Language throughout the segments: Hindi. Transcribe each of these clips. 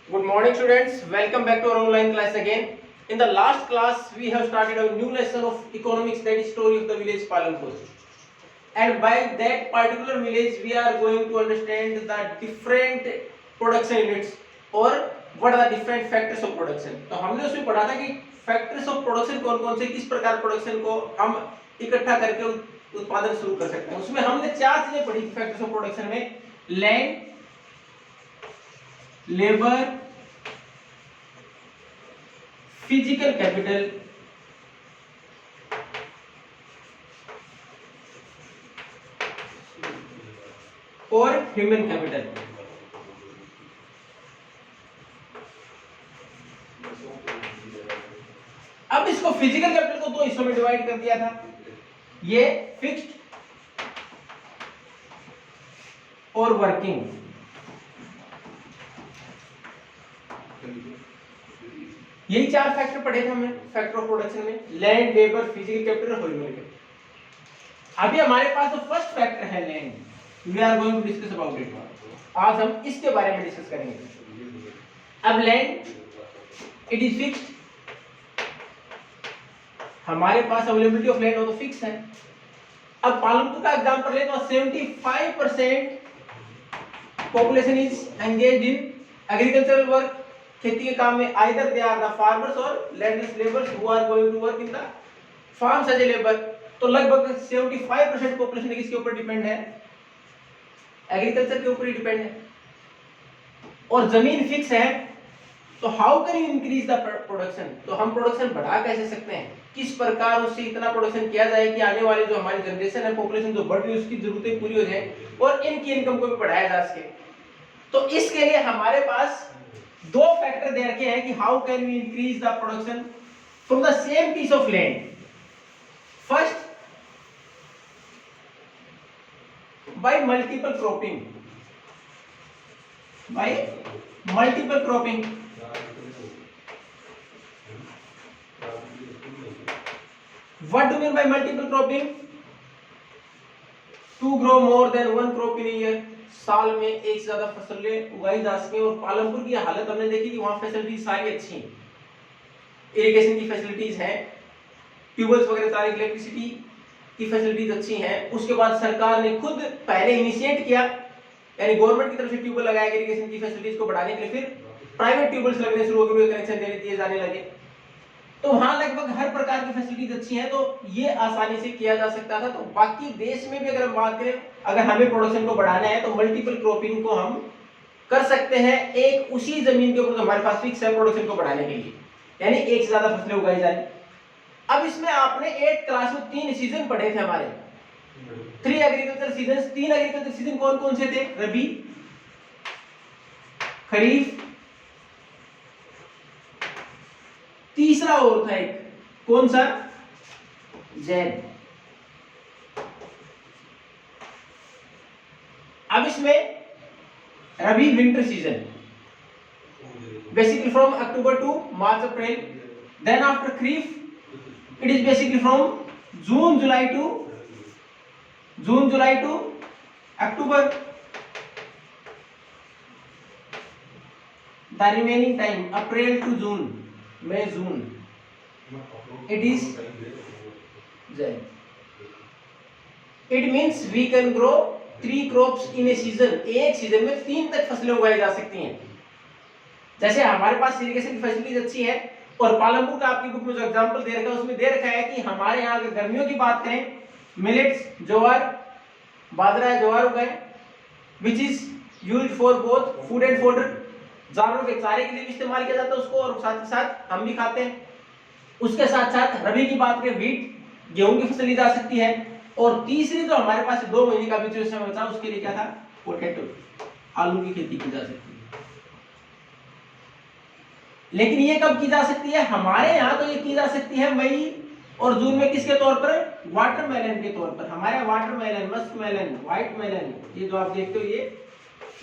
Good morning, students. Welcome back to our online class again. In the last class, we have started a new lesson of economics, that is story of the village Palampur. And by that particular village, we are going to understand the different production units or what are the different factors of production. तो हमने उसमें पढ़ा था कि factors of production कौन कौन से, किस प्रकार प्रोडक्शन को हम इकट्ठा करके उत्पादन शुरू कर सकते हैं. उसमें हमने चार चीजें पढ़ी थी फैक्टर्स ऑफ प्रोडक्शन में: लैंड, लेबर, फिजिकल कैपिटल और ह्यूमन कैपिटल. अब इसको फिजिकल कैपिटल को दो हिस्सों में डिवाइड कर दिया था. ये फिक्स्ड और वर्किंग. यही चार फैक्टर पढ़े थे हमने फैक्टर ऑफ प्रोडक्शन में: लैंड, लेबर, फिजिकल कैपिटल और ह्यूमन कैपिटल. अभी हमारे पास जो फर्स्ट फैक्टर है land, we are going to discuss about it. आज हम इसके बारे में डिस्कस करेंगे. अब लैंड, इट इज फिक्स्ड. हमारे पास अवेलेबिलिटी ऑफ लैंड हो तो फिक्स है. अब पालमपुर का एग्जांपल ले तो 75% population is engaged in agricultural work, खेती के काम में. Either they are the farmers और landless labours who are going to work in the farms as a labour. तो लगभग 75% पॉपुलेशन किसके ऊपर डिपेंड है? एग्रीकल्चर के ऊपर ही डिपेंड है. और जमीन फिक्स है, तो how can you increase the production? तो हम प्रोडक्शन बढ़ा कैसे सकते हैं? किस प्रकार उससे इतना प्रोडक्शन किया जाए कि आने वाली जो हमारी जनरेशन है, पॉपुलेशन जो बढ़ रही है, उसकी जरूरतें पूरी हो जाए और इनकी इनकम को भी बढ़ाया जा सके. तो इसके लिए हमारे पास दो फैक्टर दे रखे हैं कि how can we increase the production from the same piece of land. First, by multiple cropping. By multiple cropping. What do you mean by multiple cropping? To grow more than one crop in a year. साल में एक से ज्यादा फसलें उगाई जा सकें. और पालमपुर की हालत हमने देखी कि वहाँ फैसिलिटीज सारी अच्छी हैं. इरिगेशन की फैसिलिटीज हैं, ट्यूबवेल्स वगैरह सारी, इलेक्ट्रिसिटी की फैसिलिटीज अच्छी हैं. उसके बाद सरकार ने खुद पहले इनिशिएट किया, यानी गवर्नमेंट की तरफ से ट्यूबवेल लगाया इरिगेशन की फैसिलिटीज को बढ़ाने के लिए. फिर प्राइवेट ट्यूबवेल्स लगने शुरू हो गए, कनेक्शन दिए जाने लगे. तो वहां लगभग हर प्रकार की फैसिलिटीज अच्छी हैं, तो ये आसानी से किया जा सकता था. तो बाकी देश में भी अगर हम बात करें, अगर हमें प्रोडक्शन को बढ़ाना है तो मल्टीपल क्रॉपिंग को हम कर सकते हैं एक उसी जमीन के ऊपर जो हमारे पास फिक्स है प्रोडक्शन को बढ़ाने के लिए, यानी एक से ज्यादा फसलें उगाई जाए. अब इसमें आपने 8th क्लास में 3 सीजन पढ़े थे हमारे, 3 एग्रीकल्चर सीजन. 3 एग्रीकल्चर सीजन कौन कौन से थे? रबी, खरीफ, तीसरा और था एक, कौन सा? जैद. अब इसमें rabi winter season, basically from October to March April. Then after kharif it is basically from June July to October. The remaining time April to June, May June, it is Jan. It means we can grow 3 crops in a season. एक सीजन में 3 तक फसलें उगाई जा सकती हैं. जैसे हमारे पास इरिगेशन की फैसिलिटीज अच्छी है, और पालमपुर का आपकी बुक में जो एग्जांपल दे रखा है उसमें दे रखा है कि हमारे यहाँ अगर गर्मियों की बात करें, मिलेट्स, ज्वार, बाजरा या ज्वार उगाए, which is used for both food and fodder. जानवरों के चारे के लिए भी इस्तेमाल किया जाता है उसको, और साथ ही साथ हम भी खाते हैं. उसके साथ साथ रबी की बात करें, व्हीट, गेहूं की फसल ली जा सकती है. और तीसरी जो हमारे पास 2 महीने का भी जो समय बचा, उसके लिए क्या था? पोटैटो, आलू की खेती की जा सकती है. लेकिन ये कब की जा सकती है? हमारे यहाँ तो ये की जा सकती है मई और जून में. किसके तौर पर? वाटरमेलन के तौर पर. हमारे वाटरमेलन, मस्कमेलन, व्हाइट मेलन, ये जो आप देखते हो, ये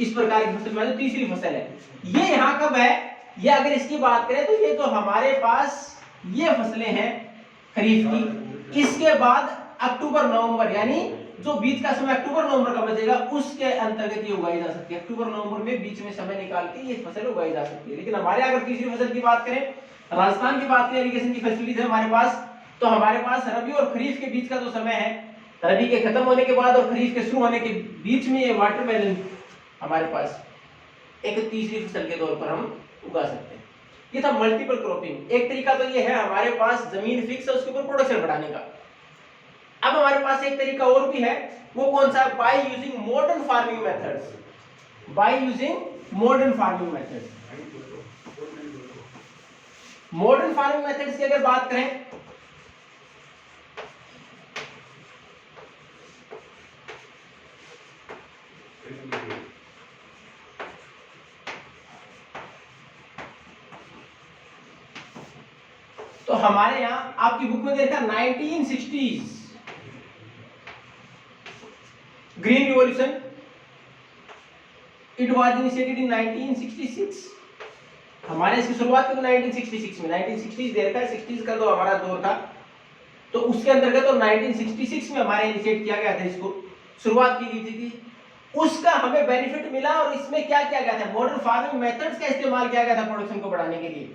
इस प्रकार की फसल में तीसरी फसल है. ये यहाँ कब है? ये अगर इसकी बात करें तो ये जो हमारे पास ये फसलें हैं खरीफ की, इसके बाद अक्टूबर नवंबर, यानी जो बीच का समय अक्टूबर नवंबर का बचेगा उसके अंतर्गत ये उगाई जा सकती है। अक्टूबर नवंबर में बीच में समय निकाल के ये फसल उगाई जा सकती है। लेकिन हमारे अगर तीसरी फसल की बात करें, राजस्थान की बात करें, इरिगेशन की फैसिलिटीज है हमारे पास, तो हमारे पास रबी और खरीफ के बीच का जो समय है, रबी के खत्म होने के बाद और खरीफ के शुरू होने के बीच में ये वाटरमेलन हमारे पास एक तीसरी फसल के तौर पर हम उगा सकते हैं। ये था मल्टीपल क्रॉपिंग। एक तरीका तो ये है हमारे पास जमीन फिक्स है उसके ऊपर प्रोडक्शन बढ़ाने का। अब हमारे पास एक तरीका और भी है, वो कौन सा है? By using modern farming methods. By using modern farming methods. Modern farming methods की अगर बात करें तो हमारे यहां आपकी बुक में देखा 1960s green revolution, it was initiated in 1966। हमारे इसकी शुरुआत कब 1966 में, 1960s दे रखा है, 60s का तो हमारा दौर था, तो उसके अंतर्गत तो 1966 में हमारे इनिशिएट किया गया था, इसको शुरुआत की गई थी। उसका हमें बेनिफिट मिला और इसमें क्या किया गया था? मॉडर्न फार्मिंग मेथड्स का इस्तेमाल किया गया था प्रोडक्शन को बढ़ाने के लिए।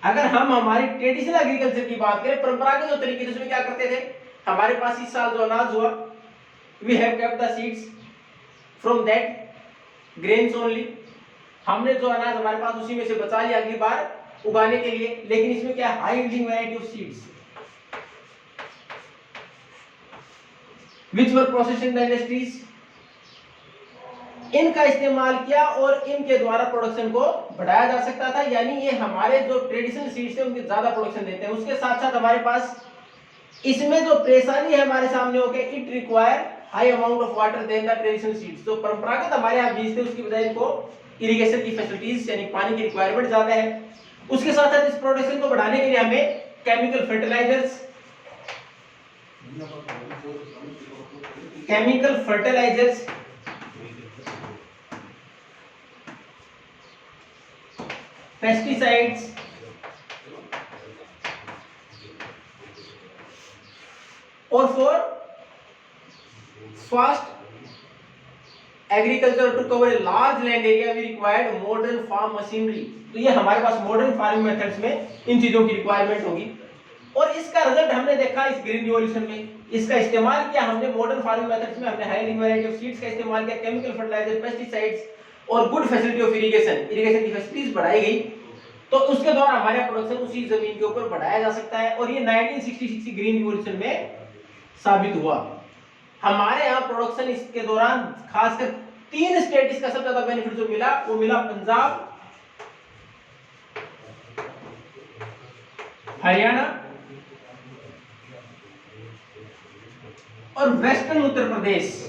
अगर हम हमारी ट्रेडिशनल एग्रीकल्चर की बात करें, परंपरागत जो तरीके थे, उसमें क्या करते थे? हमारे पास इस साल जो अनाज हुआ, we have kept the seeds from that grains only. हमने जो अनाज हमारे पास उसी में से बचा लिया अगली बार उगाने के लिए। लेकिन इसमें क्या high yielding variety of seeds which were processed in the industries, इनका इस्तेमाल किया और इनके द्वारा प्रोडक्शन को बढ़ाया जा सकता था। यानी ये हमारे जो ट्रेडिशनल सीड्स थे उनके ज्यादा प्रोडक्शन देते हैं। उसके साथ साथ हमारे पास इसमें जो परेशानी है हमारे सामने हो गई, it require high amount of water than the traditional seeds. जो परंपरागत हमारे यहाँ बीज थे उसकी बजाय इनको इरिगेशन की फैसिलिटीज यानी पानी की रिक्वायरमेंट ज्यादा है। उसके साथ साथ इस प्रोडक्शन को बढ़ाने के लिए हमें केमिकल फर्टिलाइजर्स पेस्टिसाइड्स और for fast agriculture to cover a large land area we required modern farm machinery. तो ये हमारे पास मॉडर्न फार्मिंग मेथड्स में इन चीजों की रिक्वायरमेंट होगी और इसका रिजल्ट हमने देखा इस ग्रीन रिवॉल्यूशन में। इसका इस्तेमाल किया हमने मॉडर्न फार्मिंग मेथड्स में, हमने high yielding variety of seeds का इस्तेमाल किया, केमिकल फर्टिलाइजर, पेस्टिसाइड्स और गुड फैसिलिटी ऑफ इरिगेशन की फैसिलिटीज बढ़ाई गई। तो उसके द्वारा हमारा प्रोडक्शन उसी जमीन के ऊपर बढ़ाया जा सकता है और ये 1966 की ग्रीन रिवॉल्यूशन में साबित हुआ। हमारे यहाँ प्रोडक्शन इसके दौरान खासकर 3 स्टेट इसका सबसे ज्यादा बेनिफिट जो मिला वो मिला पंजाब, हरियाणा और वेस्टर्न उत्तर प्रदेश।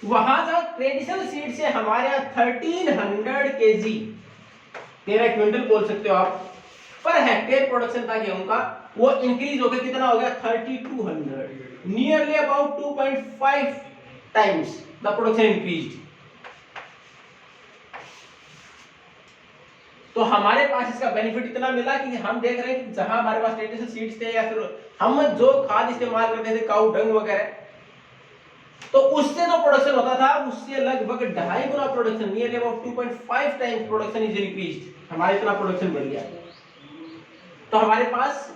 वहां जो ट्रेडिशनल सीड से हमारे यहाँ 1300 केजी 13 क्विंटल बोल सकते हो आप पर हेक्टेयर प्रोडक्शन था गेहूं का, वो इंक्रीज होकर कितना हो गया 3200, nearly about 2.5 times the production increased. तो हमारे पास इसका बेनिफिट इतना मिला कि हम देख रहे हैं कि जहां हमारे पास ट्रेडिशनल सीड्स थे या फिर हम जो खाद इस्तेमाल करते थे काऊ डंग वगैरह, तो उससे जो प्रोडक्शन होता था उससे लगभग 2.5 गुना production, nearly about 2.5 times production is increased. हमारा इतना प्रोडक्शन बढ़ गया। तो हमारे पास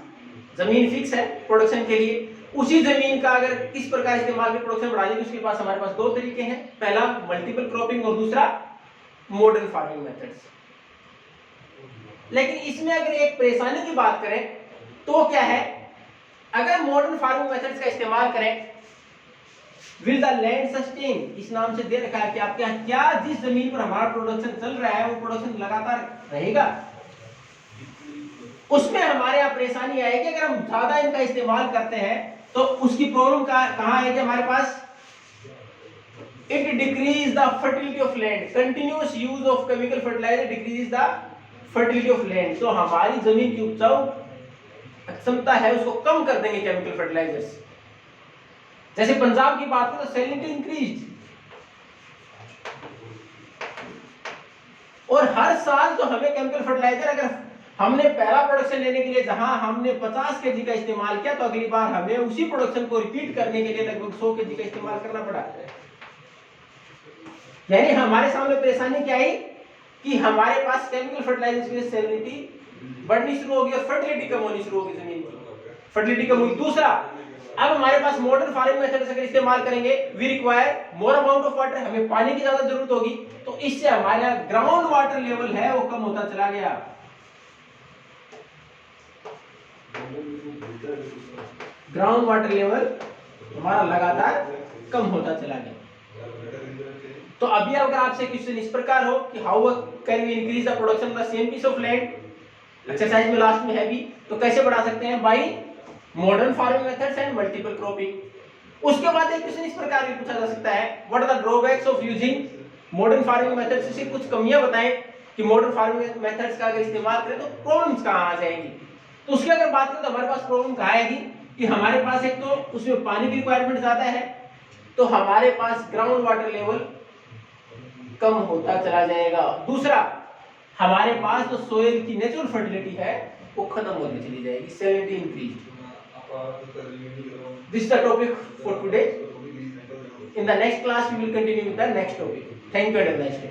जमीन फिक्स है प्रोडक्शन के लिए, उसी जमीन का अगर किस प्रकार इस्तेमाल में प्रोडक्शन बढ़ाने की, उसके पास हमारे पास 2 तरीके हैं, पहला मल्टीपल क्रॉपिंग और दूसरा मॉडर्न फार्मिंग मेथड्स। लेकिन इसमें अगर एक परेशानी की बात करें तो क्या है, अगर मॉडर्न फार्मिंग मेथड्स का इस्तेमाल करें, विल द लैंड सस्टेन, इस नाम से दे रखा है कि आपके यहाँ क्या जिस जमीन पर हमारा प्रोडक्शन चल रहा है वो प्रोडक्शन लगातार रहेगा। उसमें हमारे यहाँ परेशानी आएगी अगर हम ज्यादा इनका इस्तेमाल करते हैं तो उसकी प्रॉब्लम कहां आएगी हमारे पास, it decrease the fertility of land, continuous use of chemical fertiliser decrease the fertility of land. तो हमारी जमीन की उपजाऊ क्षमता है उसको कम कर देंगे केमिकल फर्टिलाइजर्स। जैसे पंजाब की बात करें तो सैलिनिटी इंक्रीज्ड, और हर साल तो हमें केमिकल फर्टिलाइजर अगर हमने पहला प्रोडक्शन लेने के लिए जहां हमने 50 केजी का इस्तेमाल किया, तो अगली बार हमें उसी प्रोडक्शन को रिपीट करने के लिए लगभग 100 केजी का इस्तेमाल करना पड़ा। यानी हमारे सामने परेशानी क्या आई कि हमारे पास केमिकल फर्टिलाइजर्स की सैलिनिटी बढ़नी शुरू होगी और फर्टिलिटी कम होनी शुरू होगी, जमीन की फर्टिलिटी कम हुई। दूसरा, अब हमारे पास मॉडर्न फार्मिंग मेथड्स अगर इस्तेमाल करेंगे, we require more amount of water, हमें पानी की ज्यादा जरूरत होगी, तो इससे हमारा ग्राउंड वाटर लेवल है वो कम होता चला गया। ग्राउंड वाटर लेवल हमारा लगातार कम होता चला गया। तो अभी अगर आपसे क्वेश्चन इस प्रकार हो कि how can we increase the production of the same piece of land, exercise में लास्ट में है भी, तो कैसे बढ़ा सकते हैं? By modern farming methods and multiple cropping. उसके बाद एक क्वेश्चन इस प्रकार भी पूछा जा सकता है, what are the drawbacks of using modern farming methods, इससे कुछ कमियां बताएं कि मॉडर्न फार्मिंग मेथड्स का अगर इस्तेमाल करें तो प्रॉब्लम्स कहां आ जाएंगी। तो उसकी अगर बात करें तो हमारे पास प्रॉब्लम कहां आएगी कि हमारे पास एक तो उसमें पानी की रिक्वायरमेंट ज्यादा है, तो हमारे पास ग्राउंड वाटर लेवल कम होता चला जाएगा। दूसरा, हमारे पास जो सोइल की नेचुरल फर्टिलिटी है वो खत्म होती चली जाएगी, salinity increase. This is the topic for today. In the next class we will continue with the next topic. Thank you and have a nice day.